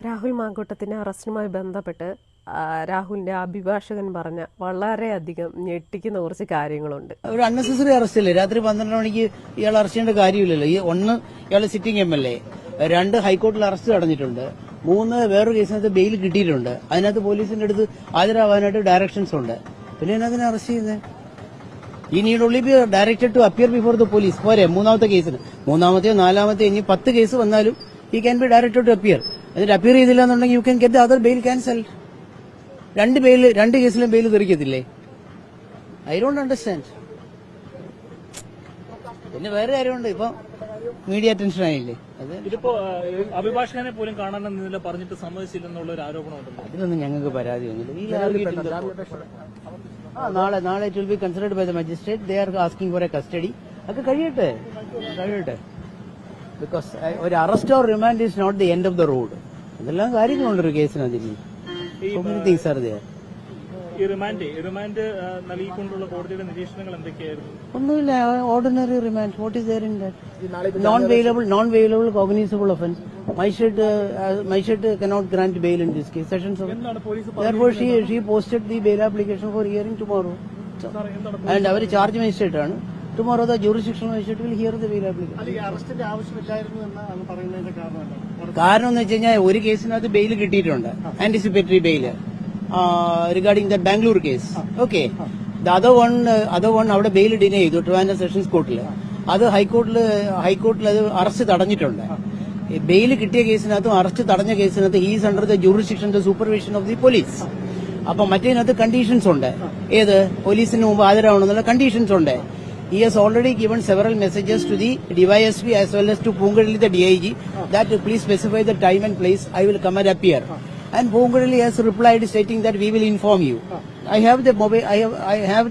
രാഹുൽ മാങ്കൂട്ടത്തിന്റെ അറസ്റ്റുമായി ബന്ധപ്പെട്ട് രാഹുലിന്റെ അഭിഭാഷകൻ പറഞ്ഞ വളരെയധികം ഞെട്ടിക്കുന്ന കുറച്ച് കാര്യങ്ങളുണ്ട്. ഒരു അൺനെസസറി അറസ്റ്റ് അല്ലേ? രാത്രി 12 മണിക്ക് ഇയാൾ അറസ്റ്റ് ചെയ്യേണ്ട കാര്യമില്ലല്ലോ. ഒന്ന്, ഇയാൾ സിറ്റിംഗ് MLA, 2 ഹൈക്കോടതിയിൽ അറസ്റ്റ് നടന്നിട്ടുണ്ട്, 3 വേറൊരു കേസിനകത്ത് ബെയിൽ കിട്ടിയിട്ടുണ്ട്. അതിനകത്ത് പോലീസിന്റെ അടുത്ത് ഹാജരാവാനായിട്ട് ഡയറക്ഷൻസ് ഉണ്ട്. പിന്നെ അതിനെ അറസ്റ്റ് ചെയ്യുന്നത് ഈ need only be directed to appear before the police. പോരെ മൂന്നാമത്തെ കേസിന്? മൂന്നാമത്തെയോ നാലാമത്തെയോ ഇനി 10 കേസ് വന്നാലും ഈ can be directed to appear. എന്നിട്ട് അപ്പിയർ ചെയ്തില്ല എന്നുണ്ടെങ്കിൽ you can get the other bail cancel. 2 കേസിലും ബെയിൽ തെറിക്കത്തില്ലേ? I don't understand. പിന്നെ വേറെ കാര്യമുണ്ട്, ഇപ്പൊ മീഡിയ അറ്റൻഷൻ ആയില്ലേ? ഇതിപ്പോ അഭിഭാഷകനെ പോലും കാണാനെന്നില്ല പറഞ്ഞിട്ട് സമ്മതിച്ചില്ലെന്നുള്ള ഒരു ആരോപണമുണ്ടല്ലോ. അതിലൊന്നും ഞങ്ങൾക്ക് പരാതിയൊന്നുമില്ല. നാളെ it will be considered by the magistrate. They are asking for a custody. അതൊക്കെ കഴിയട്ടെ. ബിക്കോസ് ഒരു arrest or remand is not the end of the road. ഇതെല്ലാം കാര്യങ്ങളുണ്ട് ഒരു കേസിനതിൽ. ഈ റിമാൻഡ് നൽകിക്കൊണ്ടുള്ള കോടതിയുടെ നിരീക്ഷണങ്ങൾ എന്തൊക്കെയായിരുന്നു? ഒന്നുമില്ല, ordinary remand. What is there in that? Non bailable cognizable offence. Magistrate cannot grant bail in this case. Sessions of therefore she posted the bail application for hearing tomorrow. And our charge magistrate ആണ്. Tomorrow the jurisdictional magistrate will hear the bail application. കാരണം എന്ന് വെച്ച് കഴിഞ്ഞാൽ ഒരു കേസിനകത്ത് bail കിട്ടിയിട്ടുണ്ട്, anticipatory bail, regarding the Bangalore case. Okay, the other one അവിടെ bail deny ചെയ്തു ട്രിവാൻഡ്രം സെഷൻസ് കോർട്ടിൽ. അത് ഹൈക്കോർട്ടിൽ അത് അറസ്റ്റ് തടഞ്ഞിട്ടുണ്ട്. ബെയിൽ കിട്ടിയ കേസിനകത്തും അറസ്റ്റ് തടഞ്ഞ കേസിനകത്ത് he's under the jurisdiction the supervision of the police. അപ്പൊ മറ്റേതിനകത്ത് കണ്ടീഷൻസ് ഉണ്ട്. ഏത്? പോലീസിന് മുമ്പ് ഹാജരാവണമെന്നുള്ള കണ്ടീഷൻസ് ഉണ്ട്. He has already given several messages to the DYSP as well as to Poongadalli, the DIG, that please specify the time and place. I will come and appear. And Poongadalli has replied stating that we will inform you. I have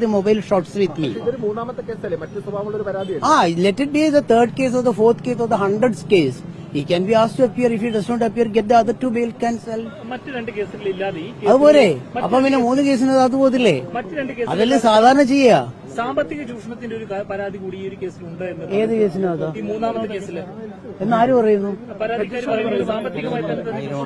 the mobile shots with me. Let it be the 3rd case or the 4th case or the 100th case. He can be asked to appear. If he does not appear, get the other 2 bail cancel. അതുപോലെ അപ്പൊ പിന്നെ 3 കേസിന് അത് പോകത്തില്ലേ? അതല്ലേ സാധാരണ ചെയ്യാ. സാമ്പത്തിക ചൂഷണത്തിന്റെ ഒരു പരാതി കൂടി ഈ ഒരു കേസിലുണ്ട്. ഏത് കേസിനകത്താ? ഈ 3ാമത്തെ കേസിൽ എന്നാര് പറയുന്നു? പരാതിക്കാർ പറയുന്നത് സാമ്പത്തികമായിട്ട്